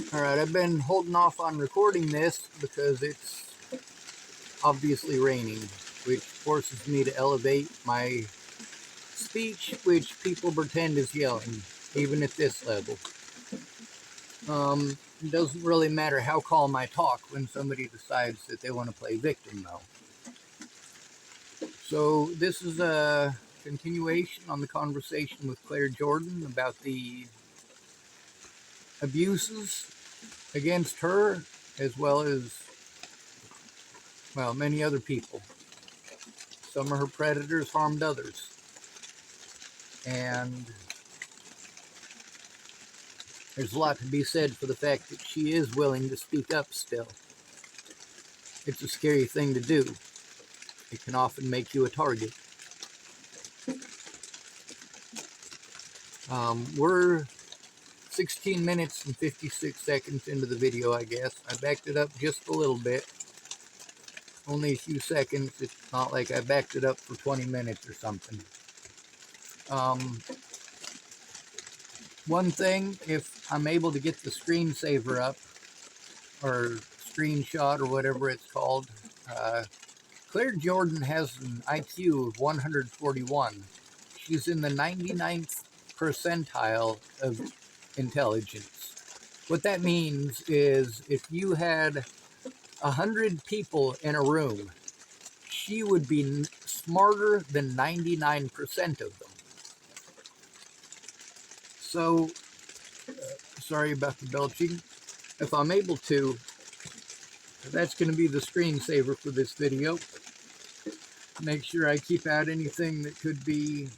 Alright, I've been holding off on recording this because it's obviously raining, which forces me to elevate my speech, which people pretend is yelling, even at this level. It doesn't really matter how calm I talk when somebody decides that they want to play victim, though. So this is a continuation on the conversation with Claire Jordan about the abuses against her, as well as, well, many other people. Some of her predators harmed others. And there's a lot to be said for the fact that she is willing to speak up still. It's a scary thing to do. It can often make you a target. We're 16 minutes and 56 seconds into the video, I guess. I backed it up just a little bit. Only a few seconds. It's not like I backed it up for 20 minutes or something. One thing, if I'm able to get the screensaver up, or screenshot, or whatever it's called, Claire Jordan has an IQ of 141. She's in the 99th percentile of intelligence. What that means is if you had 100 people in a room, she would be smarter than 99% of them. So, sorry about the belching. If I'm able to, that's going to be the screensaver for this video. Make sure I keep out anything that could be,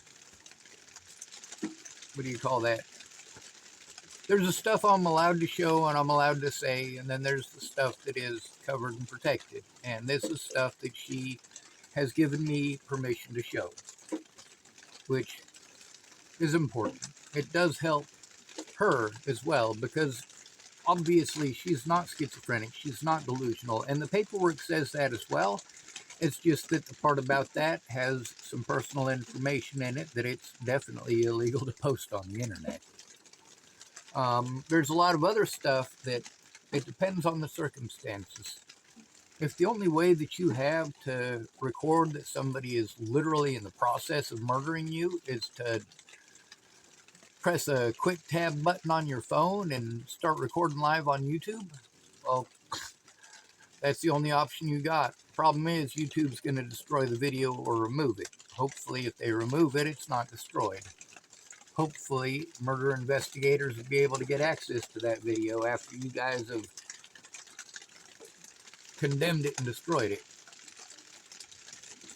what do you call that? There's the stuff I'm allowed to show and I'm allowed to say, and then there's the stuff that is covered and protected. And this is stuff that she has given me permission to show, which is important. It does help her as well, because obviously she's not schizophrenic, she's not delusional, and the paperwork says that as well. It's just that the part about that has some personal information in it that it's definitely illegal to post on the internet. There's a lot of other stuff that it depends on the circumstances. If the only way that you have to record that somebody is literally in the process of murdering you is to press a quick tab button on your phone and start recording live on YouTube, well, that's the only option you got. Problem is, YouTube's going to destroy the video or remove it. Hopefully, if they remove it, it's not destroyed. Hopefully, murder investigators will be able to get access to that video after you guys have condemned it and destroyed it.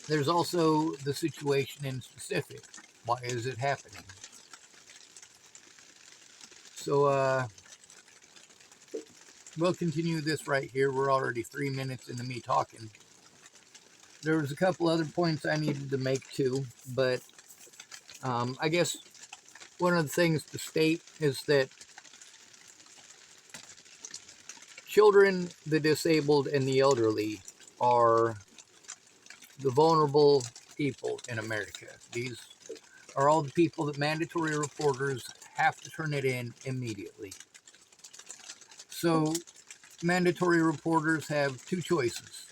There's also the situation in specific. Why is it happening? So, we'll continue this right here. We're already 3 minutes into me talking. There was a couple other points I needed to make too, but I guess one of the things to state is that children, the disabled, and the elderly are the vulnerable people in America. These are all the people that mandatory reporters have to turn it in immediately. So mandatory reporters have two choices.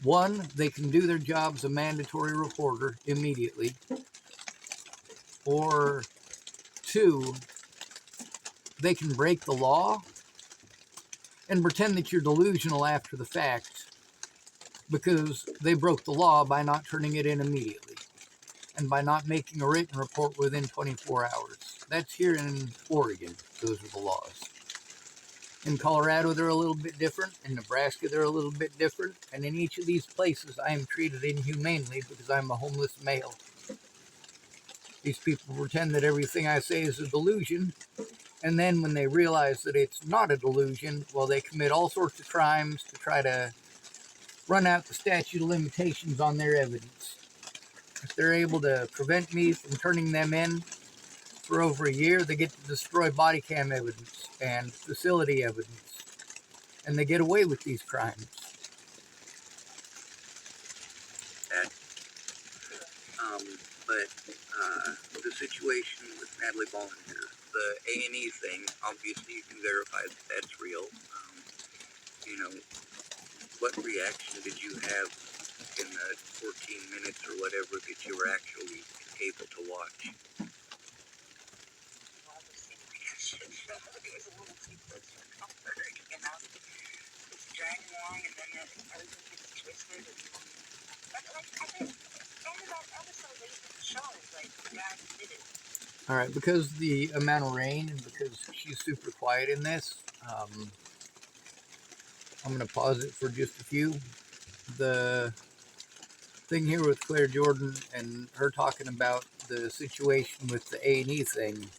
One, they can do their job as a mandatory reporter immediately. Or two, they can break the law and pretend that you're delusional after the fact because they broke the law by not turning it in immediately and by not making a written report within 24 hours. That's here in Oregon. Those are the laws. In Colorado, they're a little bit different. In Nebraska, they're a little bit different. And in each of these places, I am treated inhumanely because I'm a homeless male. These people pretend that everything I say is a delusion. And then when they realize that it's not a delusion, well, they commit all sorts of crimes to try to run out the statute of limitations on their evidence. If they're able to prevent me from turning them in for over a year, they get to destroy body cam evidence and facility evidence. And they get away with these crimes. But the situation with Natalie Ballin here, the A&E thing, obviously you can verify that that's real. You know, what reaction did you have in the 14 minutes or whatever that you were actually able to watch? Obviously, because it was a little too close for comfort, you know? It's dragging along, and then everything gets twisted. But, like, I think the end of that episode, they even show, like, the guy who did it. All right, because the amount of rain and because she's super quiet in this, I'm going to pause it for just a few. The thing here with Claire Jordan and her talking about the situation with the A&E thing,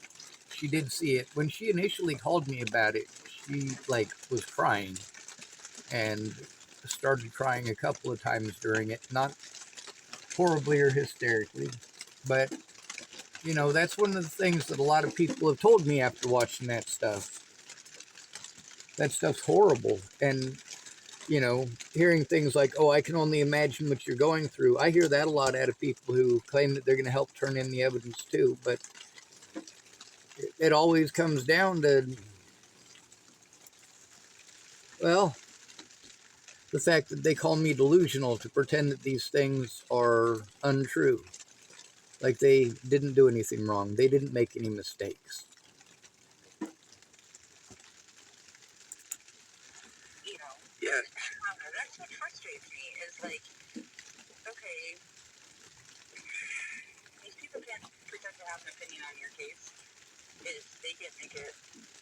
she did see it. When she initially called me about it, she, like, was crying and started crying a couple of times during it. Not horribly or hysterically, but, you know, that's one of the things that a lot of people have told me after watching that stuff. That stuff's horrible. And, you know, hearing things like, oh, I can only imagine what you're going through. I hear that a lot out of people who claim that they're going to help turn in the evidence too. But it always comes down to, well, the fact that they call me delusional to pretend that these things are untrue. Like they didn't do anything wrong. They didn't make any mistakes. You know? Yeah. That's what frustrates me, is like, okay, these people can't pretend to have an opinion on your case. They can't make it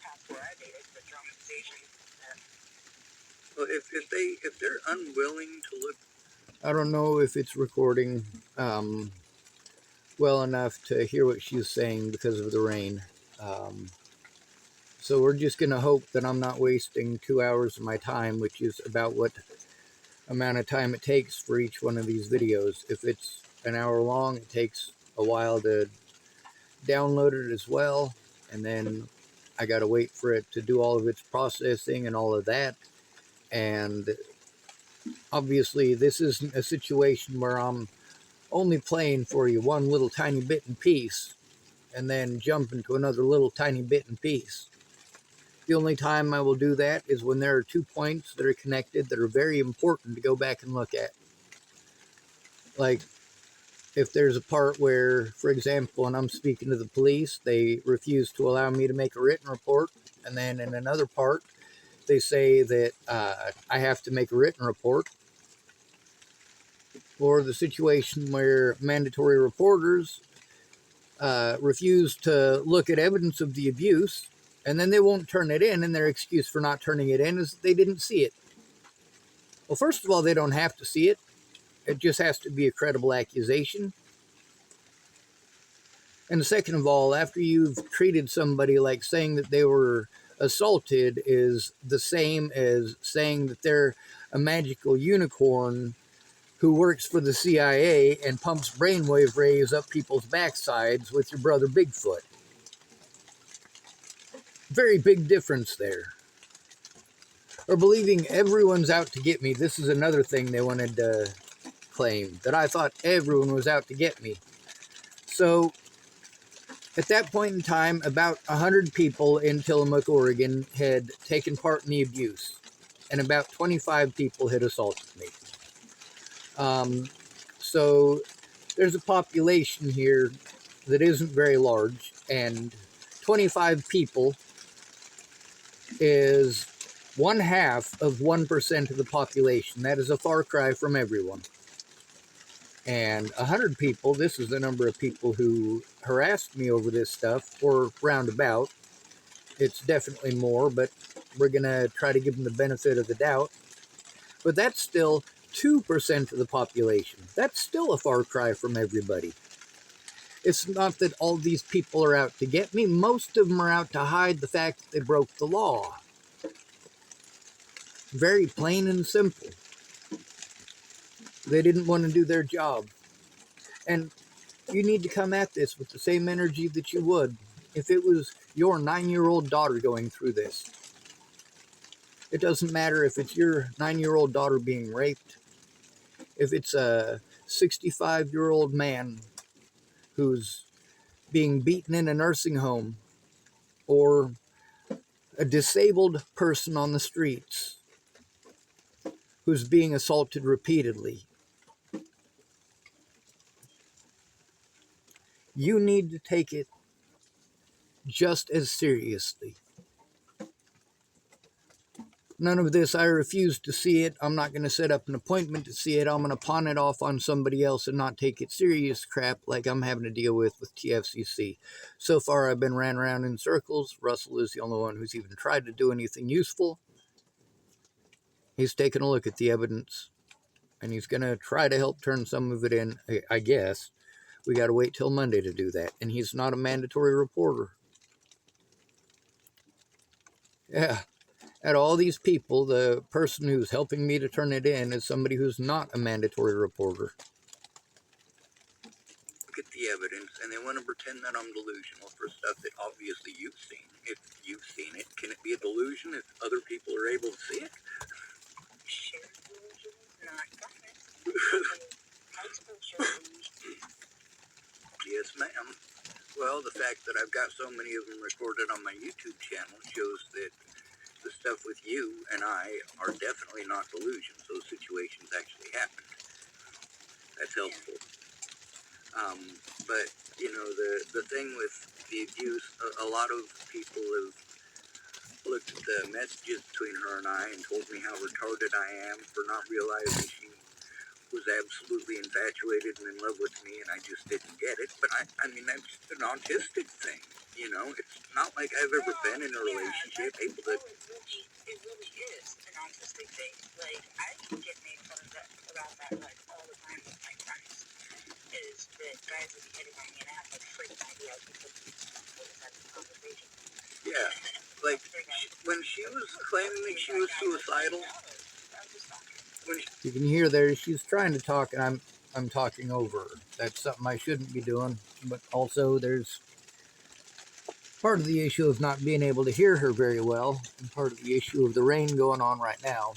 past where I made it, the dramatization. Well, if they're unwilling to look, I don't know if it's recording well enough to hear what she's saying because of the rain. So we're just going to hope that I'm not wasting 2 hours of my time, which is about what amount of time it takes for each one of these videos. If it's an hour long, it takes a while to download it as well. And then I got to wait for it to do all of its processing and all of that. And obviously, this isn't a situation where I'm only playing for you one little tiny bit and piece and then jump into another little tiny bit and piece. The only time I will do that is when there are 2 points that are connected that are very important to go back and look at. Like, if there's a part where, for example, when I'm speaking to the police, they refuse to allow me to make a written report, and then in another part, they say that I have to make a written report, or the situation where mandatory reporters refuse to look at evidence of the abuse, and then they won't turn it in, and their excuse for not turning it in is that they didn't see it. Well, first of all, they don't have to see it. It just has to be a credible accusation. And second of all, after you've treated somebody like saying that they were assaulted is the same as saying that they're a magical unicorn who works for the CIA and pumps brainwave rays up people's backsides with your brother Bigfoot. Very big difference there. Or believing everyone's out to get me. This is another thing they wanted to claim, that I thought everyone was out to get me. So at that point in time, about 100 people in Tillamook, Oregon had taken part in the abuse, and about 25 people had assaulted me. So there's a population here that isn't very large, and 25 people is 1/2 of 1% of the population. That is a far cry from everyone. And 100 people, this is the number of people who harassed me over this stuff, or roundabout. It's definitely more, but we're going to try to give them the benefit of the doubt. But that's still 2% of the population. That's still a far cry from everybody. It's not that all these people are out to get me. Most of them are out to hide the fact that they broke the law. Very plain and simple. They didn't want to do their job. And you need to come at this with the same energy that you would if it was your 9-year-old daughter going through this. It doesn't matter if it's your 9-year-old daughter being raped, if it's a 65-year-old man who's being beaten in a nursing home, or a disabled person on the streets who's being assaulted repeatedly, you need to take it just as seriously. None of this, I refuse to see it. I'm not going to set up an appointment to see it. I'm going to pawn it off on somebody else and not take it serious crap like I'm having to deal with TFCC. So far, I've been ran around in circles. Russell is the only one who's even tried to do anything useful. He's taken a look at the evidence, and he's going to try to help turn some of it in, I guess. We got to wait till Monday to do that, and he's not a mandatory reporter. Yeah. Out of all these people, the person who's helping me to turn it in is somebody who's not a mandatory reporter. Look at the evidence, and they want to pretend that I'm delusional for stuff that obviously you've seen. If you've seen it, can it be a delusion if other people are able to see it? Shared delusion, not government. High school shared delusion. Yes, ma'am. Well, the fact that I've got so many of them recorded on my YouTube channel shows that the stuff with you and I are definitely not delusions. Those situations actually happened. That's helpful. But, you know, the thing with the abuse, a lot of people have looked at the messages between her and I and told me how retarded I am for not realizing she was absolutely infatuated and in love with me, and I just didn't get it. But I mean, that's an autistic thing, you know? It's not like I've ever been in a relationship able to... It really is an autistic thing. Like, I get made fun of that, about that, like, all the time with my friends. Is that guys would be hitting on me, and I have, like, freaking idea I could have had this conversation. Yeah, like, when she was claiming that she was suicidal... You can hear there, she's trying to talk, and I'm talking over her. That's something I shouldn't be doing. But also, there's part of the issue of not being able to hear her very well, and part of the issue of the rain going on right now.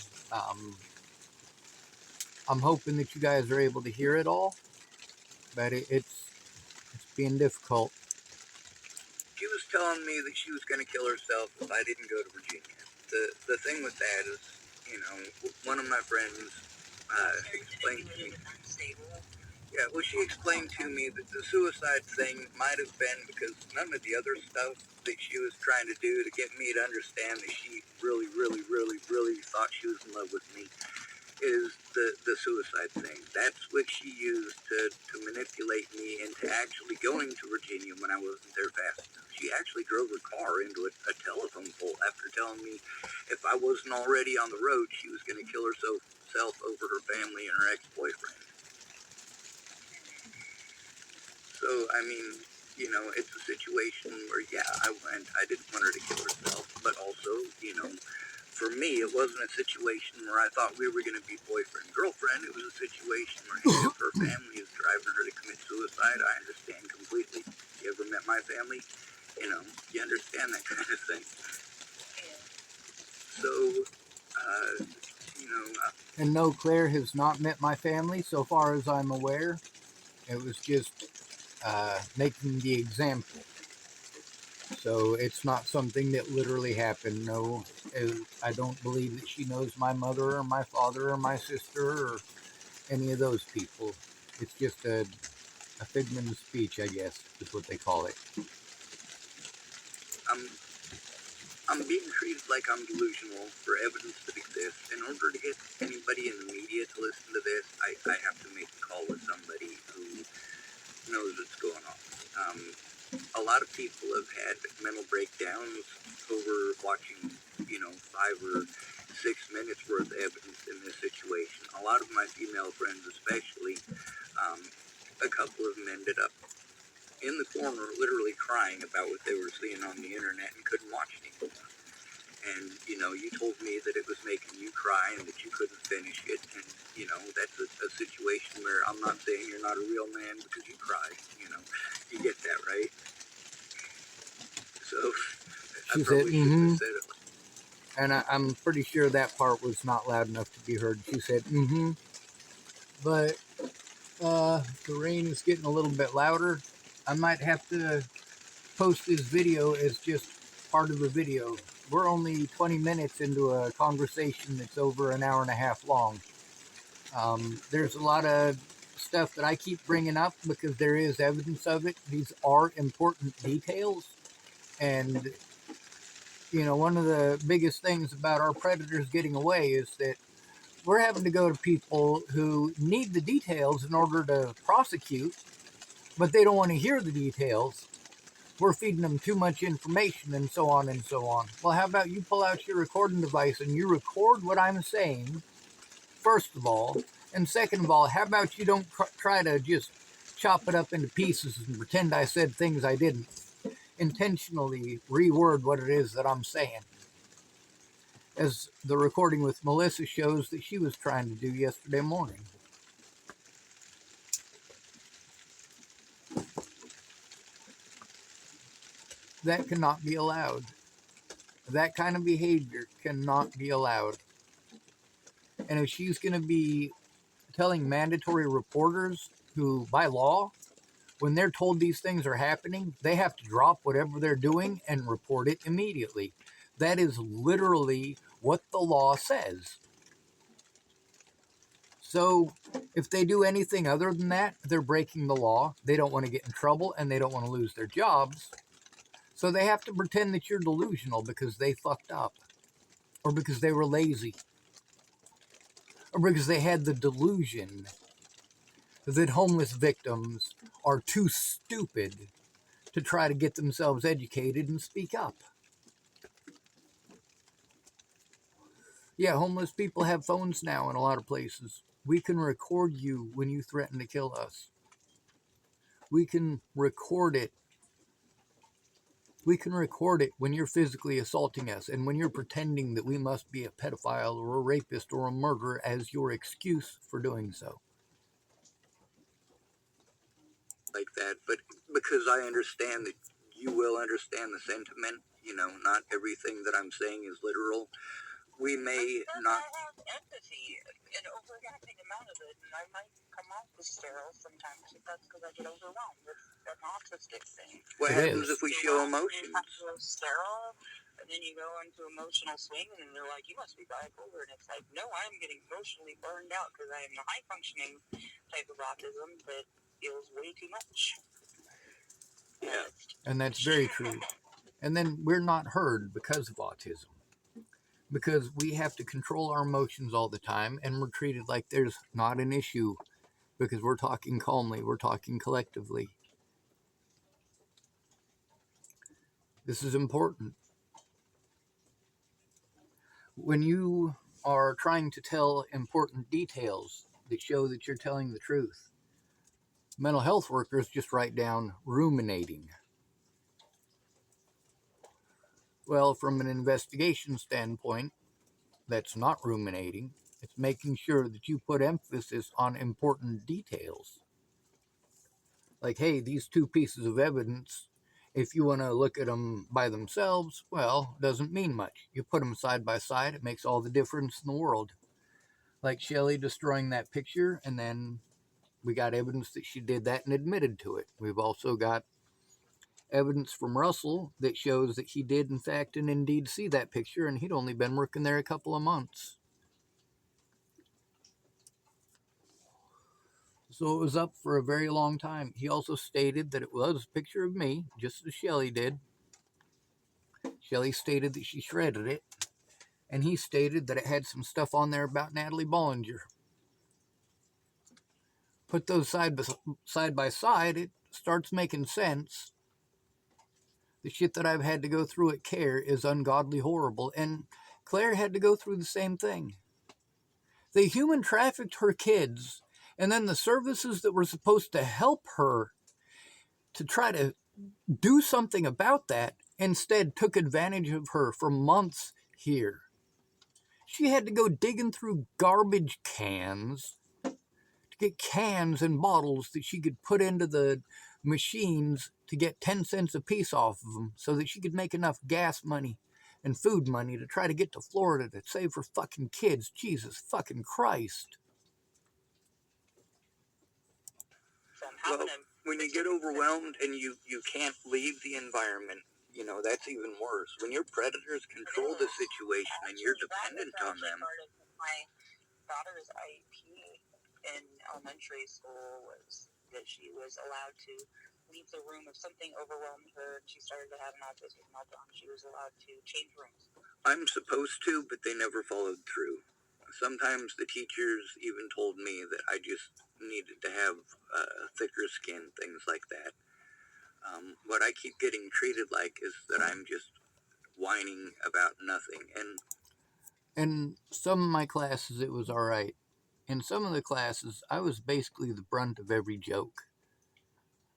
I'm hoping that you guys are able to hear it all, but it's being difficult. She was telling me that she was going to kill herself if I didn't go to Virginia. The thing with that is, you know, one of my friends explained to me... Yeah, well, she explained to me that the suicide thing might have been because none of the other stuff that she was trying to do to get me to understand that she really, really, really, really thought she was in love with me is the suicide thing. That's what she used to manipulate me into actually going to Virginia when I wasn't there fast enough. She actually drove her car into a telephone pole after telling me if I wasn't already on the road, she was going to kill herself over her family and her ex-boyfriend. So, I mean, you know, it's a situation where, yeah, I went. I didn't want her to kill herself, but also, you know, for me, it wasn't a situation where I thought we were going to be boyfriend-girlfriend. It was a situation where if her family is driving her to commit suicide, I understand completely. You ever met my family? You know, you understand that kind of thing. So, you know... And no, Claire has not met my family, so far as I'm aware. It was just making the example. So it's not something that literally happened. No, I don't believe that she knows my mother or my father or my sister or any of those people. It's just a figment of speech, I guess, is what they call it. I'm being treated like I'm delusional for evidence that exists. In order to get anybody in the media to listen to this, I have to make a call with somebody who knows what's going on. A lot of people have had mental breakdowns over watching, you know, 5 or 6 minutes worth of evidence in this situation. A lot of my female friends especially, a couple of them ended up in the corner literally crying about what they were seeing on the internet and couldn't watch it anymore. And, you know, you told me that it was making you cry and that you couldn't finish it. And, you know, that's a situation where I'm not saying you're not a real man because you cry, you know. You get that, right? So, She said, said it. And I'm pretty sure that part was not loud enough to be heard. She said, But the rain is getting a little bit louder. I might have to post this video as just part of the video. We're only 20 minutes into a conversation that's over an hour and a half long. There's a lot of stuff that I keep bringing up because there is evidence of it. These are important details. And, you know, one of the biggest things about our predators getting away is that we're having to go to people who need the details in order to prosecute, but they don't want to hear the details. We're feeding them too much information and so on and so on. Well, how about you pull out your recording device and you record what I'm saying, first of all. And second of all, how about you don't try to just chop it up into pieces and pretend I said things I didn't. Intentionally reword what it is that I'm saying. As the recording with Melissa shows that she was trying to do yesterday morning. That cannot be allowed. That kind of behavior cannot be allowed. And if she's going to be telling mandatory reporters who, by law, when they're told these things are happening, they have to drop whatever they're doing and report it immediately. That is literally what the law says. So if they do anything other than that, they're breaking the law. They don't want to get in trouble and they don't want to lose their jobs. So they have to pretend that you're delusional because they fucked up, or because they were lazy, or because they had the delusion that homeless victims are too stupid to try to get themselves educated and speak up. Yeah, homeless people have phones now in a lot of places. We can record you when you threaten to kill us. We can record it. We can record it when you're physically assaulting us and when you're pretending that we must be a pedophile or a rapist or a murderer as your excuse for doing so. Like that, but because I understand that you will understand the sentiment, you know, not everything that I'm saying is literal. We may not. I have empathy, an overwhelming amount of it, and I might come off as sterile sometimes, but that's because I get overwhelmed. It's an autistic thing. What happens if we show emotions? You sterile, and then you go into emotional swing, and then they're like, you must be bipolar, and it's like, no, I'm getting emotionally burned out because I am a high-functioning type of autism that feels way too much. Yeah. And that's very true. And then we're not heard because of autism. Because we have to control our emotions all the time and we're treated like there's not an issue because we're talking calmly, we're talking collectively. This is important. When you are trying to tell important details that show that you're telling the truth, mental health workers just write down ruminating. Well, from an investigation standpoint, that's not ruminating. It's making sure that you put emphasis on important details. Like, hey, these two pieces of evidence, if you want to look at them by themselves, well, doesn't mean much. You put them side by side, it makes all the difference in the world. Like Shelley destroying that picture, and then we got evidence that she did that and admitted to it. We've also got evidence from Russell that shows that he did, in fact, and indeed see that picture, and he'd only been working there a couple of months. So it was up for a very long time. He also stated that it was a picture of me, just as Shelley did. Shelley stated that she shredded it, and he stated that it had some stuff on there about Natalie Bollinger. Put those side by side, it starts making sense. The shit that I've had to go through at CARE is ungodly horrible, and Claire had to go through the same thing. They human trafficked her kids, and then the services that were supposed to help her to try to do something about that instead took advantage of her for months here. She had to go digging through garbage cans to get cans and bottles that she could put into the machines to get 10 cents a piece off of them so that she could make enough gas money and food money to try to get to Florida to save her fucking kids. Jesus fucking Christ. Well, when you get overwhelmed and you can't leave the environment, that's even worse. When your predators control the situation and you're dependent on them. Part of my daughter's IEP in elementary school was that she was allowed to leave the room if something overwhelmed her and she started to have an autistic meltdown. She was allowed to change rooms. I'm supposed to, but they never followed through. Sometimes the teachers even told me that I just needed to have thicker skin, things like that. What I keep getting treated like is that I'm just whining about nothing. And in some of my classes, it was all right. In some of the classes, I was basically the brunt of every joke.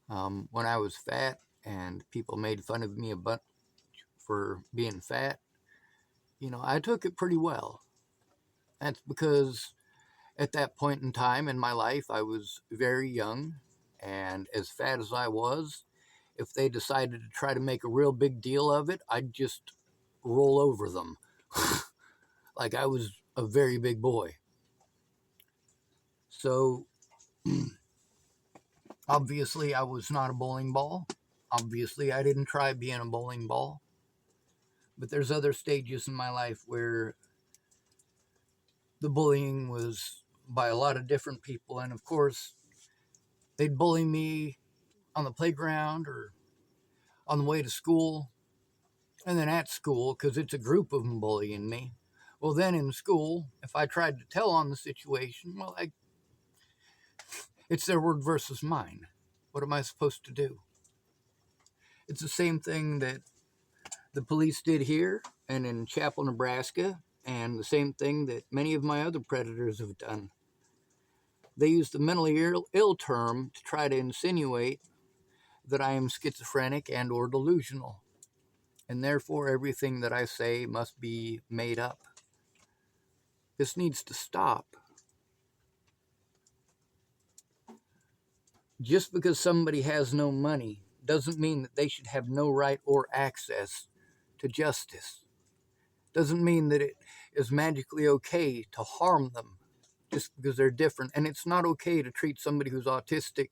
When I was fat and people made fun of me a bunch for being fat, I took it pretty well. That's because at that point in time in my life, I was very young, and as fat as I was, if they decided to try to make a real big deal of it, I'd just roll over them. Like I was a very big boy. So obviously, I was not a bowling ball. Obviously, I didn't try being a bowling ball. But there's other stages in my life where the bullying was by a lot of different people. And of course, they'd bully me on the playground or on the way to school. And then at school, because it's a group of them bullying me. Well, then in school, if I tried to tell on the situation, well, it's their word versus mine. What am I supposed to do? It's the same thing that the police did here and in Chapel, Nebraska, and the same thing that many of my other predators have done. They use the mentally ill term to try to insinuate that I am schizophrenic and or delusional, and therefore everything that I say must be made up. This needs to stop. Just because somebody has no money doesn't mean that they should have no right or access to justice. Doesn't mean that it is magically okay to harm them just because they're different. And it's not okay to treat somebody who's autistic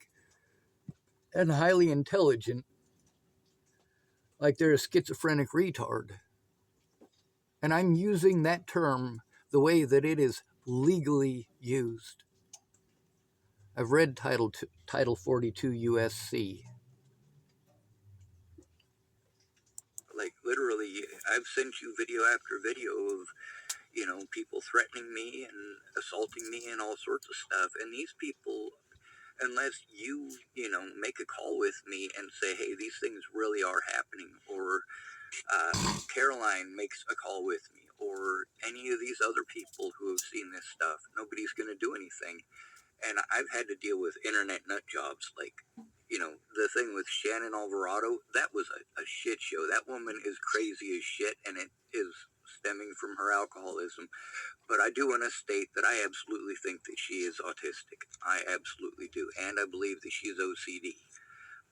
and highly intelligent like they're a schizophrenic retard. And I'm using that term the way that it is legally used. I've read Title 42 USC. like literally, I've sent you video after video of people threatening me and assaulting me and all sorts of stuff. And these people, unless you make a call with me and say, hey, these things really are happening, or Caroline makes a call with me, or any of these other people who have seen this stuff, nobody's going to do anything. And I've had to deal with internet nut jobs like, the thing with Shannon Alvarado, that was a shit show. That woman is crazy as shit, and it is stemming from her alcoholism. But I do want to state that I absolutely think that she is autistic. I absolutely do. And I believe that she's OCD.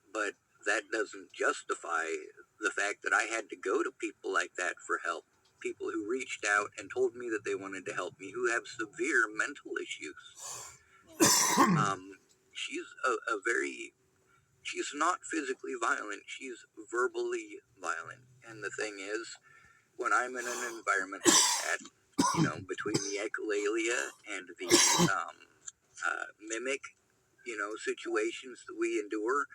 But that doesn't justify the fact that I had to go to people like that for help. People who reached out and told me that they wanted to help me, who have severe mental issues. She's she's not physically violent, she's verbally violent. And the thing is, when I'm in an environment like that, between the echolalia and the mimic, situations that we endure,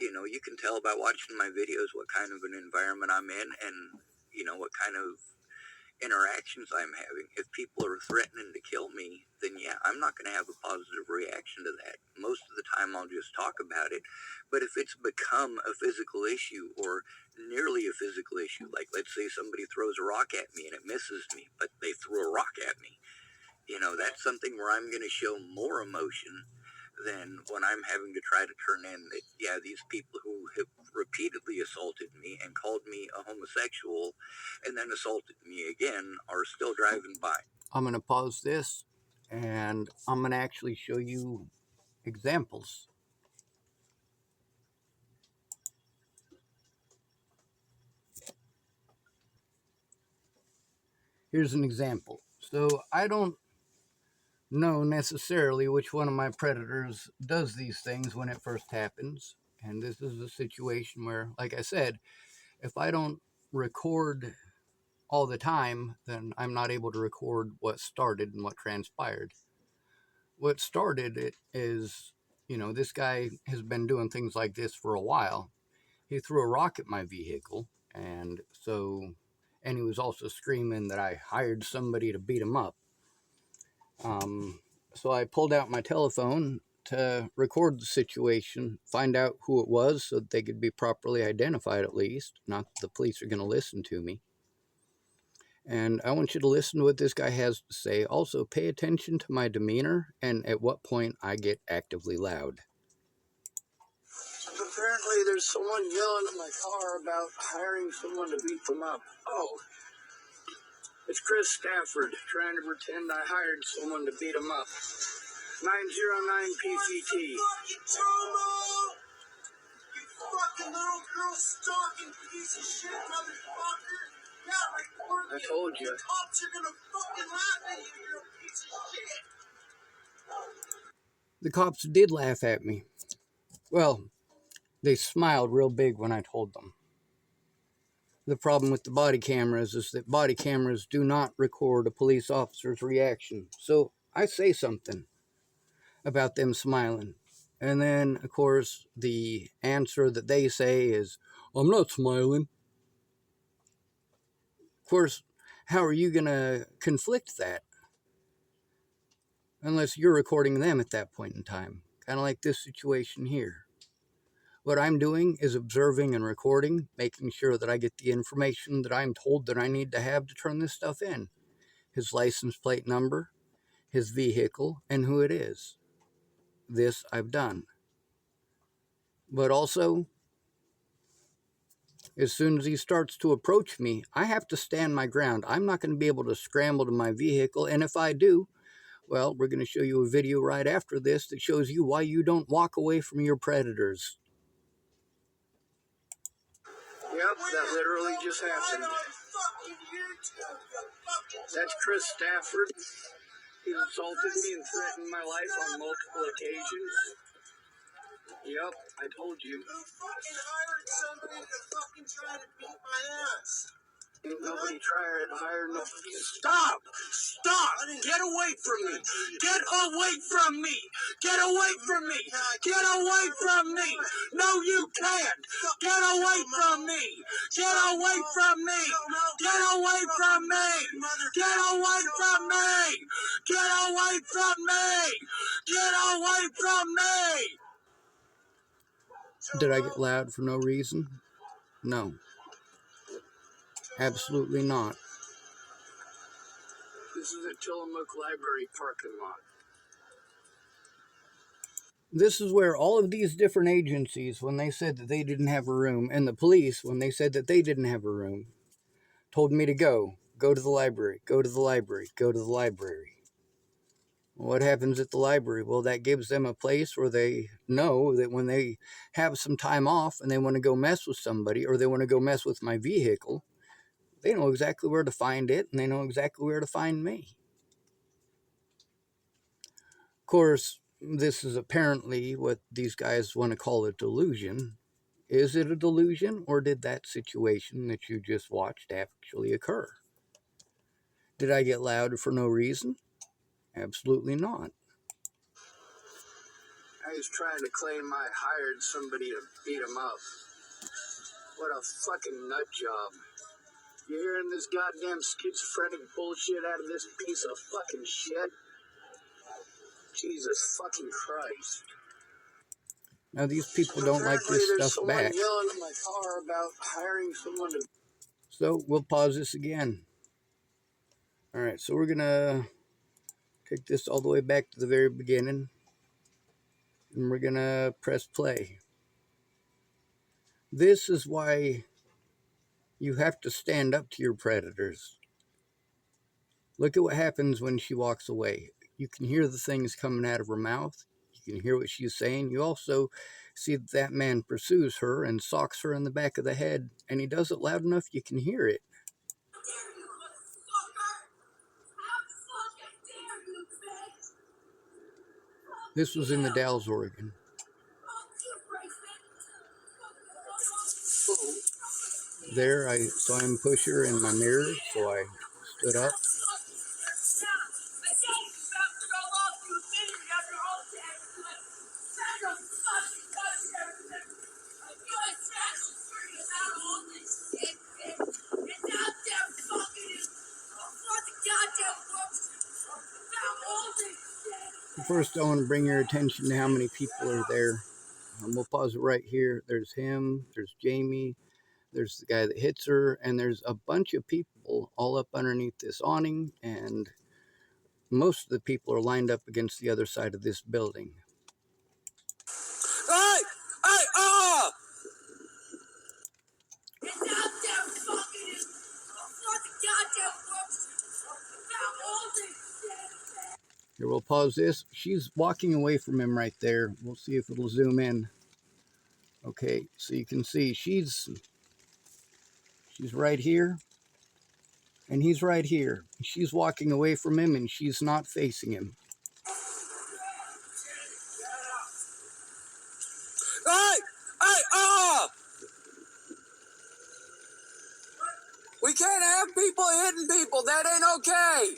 you can tell by watching my videos what kind of an environment I'm in and, what kind of interactions I'm having. If people are threatening to kill me, then yeah, I'm not going to have a positive reaction to that. Most of the time I'll just talk about it. But if it's become a physical issue or nearly a physical issue, like let's say somebody throws a rock at me and it misses me, but they threw a rock at me, that's something where I'm going to show more emotion than when I'm having to try to turn in that, yeah, these people who have repeatedly assaulted me and called me a homosexual and then assaulted me again are still driving by. I'm going to pause this and I'm going to actually show you examples. Here's an example. So I don't know necessarily which one of my predators does these things when it first happens. And this is a situation where, like I said, If I don't record all the time, then I'm not able to record what started and what transpired. What started it is, this guy has been doing things like this for a while. He threw a rock at my vehicle, and he was also screaming that I hired somebody to beat him up. So I pulled out my telephone to record the situation, find out who it was so that they could be properly identified at least. Not that the police are going to listen to me. And I want you to listen to what this guy has to say. Also, pay attention to my demeanor and at what point I get actively loud. Apparently, there's someone yelling at my car about hiring someone to beat them up. Oh, it's Chris Stafford trying to pretend I hired someone to beat him up. 909 PCT. You fucking little girl stalking piece of shit, motherfucker. Yeah, I told you. The cops are gonna fucking laugh at you, you're a piece of shit. The cops did laugh at me. Well, they smiled real big when I told them. The problem with the body cameras is that body cameras do not record a police officer's reaction. So I say something about them smiling. And then, of course, the answer that they say is, I'm not smiling. Of course, how are you going to conflict that? Unless you're recording them at that point in time. Kind of like this situation here. What I'm doing is observing and recording, making sure that I get the information that I'm told that I need to have to turn this stuff in. His license plate number, his vehicle, and who it is. This I've done. But also, as soon as he starts to approach me, I have to stand my ground. I'm not going to be able to scramble to my vehicle, and if I do, well, we're going to show you a video right after this that shows you why you don't walk away from your predators. Yep, that literally just happened. That's Chris Stafford. He assaulted me and threatened my life on multiple occasions. Yep, I told you. Who fucking hired somebody to fucking try to beat my ass? Ain't nobody hired no. Stop! Stop! Get away from me! Get away from me! Get away from me! Get away from me! No, you can't! Get away from me! Get away from me! Get away from me! Get away from me! Get away from me! Get away from me! Did I get loud for no reason? No. Absolutely not. This is at Tillamook Library parking lot. This is where all of these different agencies, when they said that they didn't have a room, and the police, when they said that they didn't have a room, told me to go to the library, go to the library, go to the library. What happens at the library? Well, that gives them a place where they know that when they have some time off and they want to go mess with somebody or they want to go mess with my vehicle, they know exactly where to find it and they know exactly where to find me. Of course, this is apparently what these guys want to call a delusion. Is it a delusion, or did that situation that you just watched actually occur? Did I get loud for no reason? Absolutely not. I was trying to claim I hired somebody to beat him up. What a fucking nut job. You hearing this goddamn schizophrenic bullshit out of this piece of fucking shit? Jesus fucking Christ. Now, these people don't like this stuff back. There's someone yelling at my car about hiring someone to... So we'll pause this again. All right, so we're going to take this all the way back to the very beginning. And we're going to press play. This is why you have to stand up to your predators. Look at what happens when she walks away. You can hear the things coming out of her mouth. You can hear what she's saying. You also see that man pursues her and socks her in the back of the head. And he does it loud enough you can hear it. This was in the Dalles, Oregon. there, I saw him push her in my mirror, so I stood up. First, I want to bring your attention to how many people are there. We'll pause it right here. There's him, there's Jamie, there's the guy that hits her, and there's a bunch of people all up underneath this awning, and most of the people are lined up against the other side of this building. Hey! Hey! Ah! Here, we'll pause this. She's walking away from him right there. We'll see if it'll zoom in. Okay, so you can see she's right here, and he's right here. She's walking away from him, and she's not facing him. Hey! Hey! Ah! We can't have people hitting people. That ain't okay.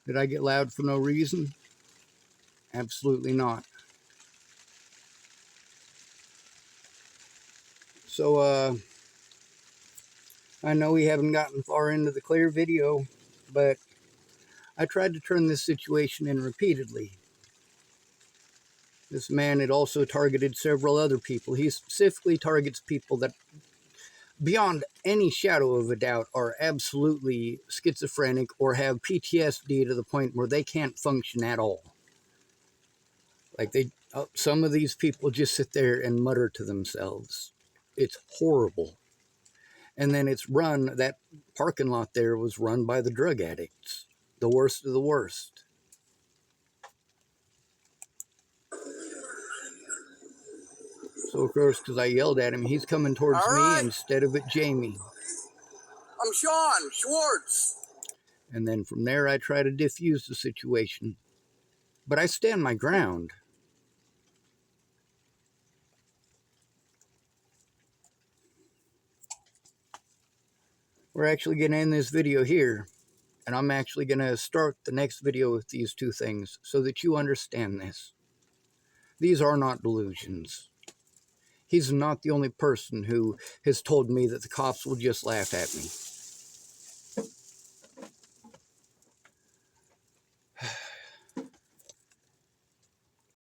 Did I get loud for no reason? Absolutely not. So, I know we haven't gotten far into the clear video, but I tried to turn this situation in repeatedly. This man had also targeted several other people. He specifically targets people that, beyond any shadow of a doubt, are absolutely schizophrenic or have PTSD to the point where they can't function at all. Like some of these people just sit there and mutter to themselves. It's horrible. And then that parking lot there was run by the drug addicts. The worst of the worst. So, of course, because I yelled at him, he's coming towards me instead of at Jamie. I'm Sean Schwartz. And then from there, I try to diffuse the situation. But I stand my ground. We're actually going to end this video here. And I'm actually going to start the next video with these two things so that you understand this. These are not delusions. He's not the only person who has told me that the cops will just laugh at me.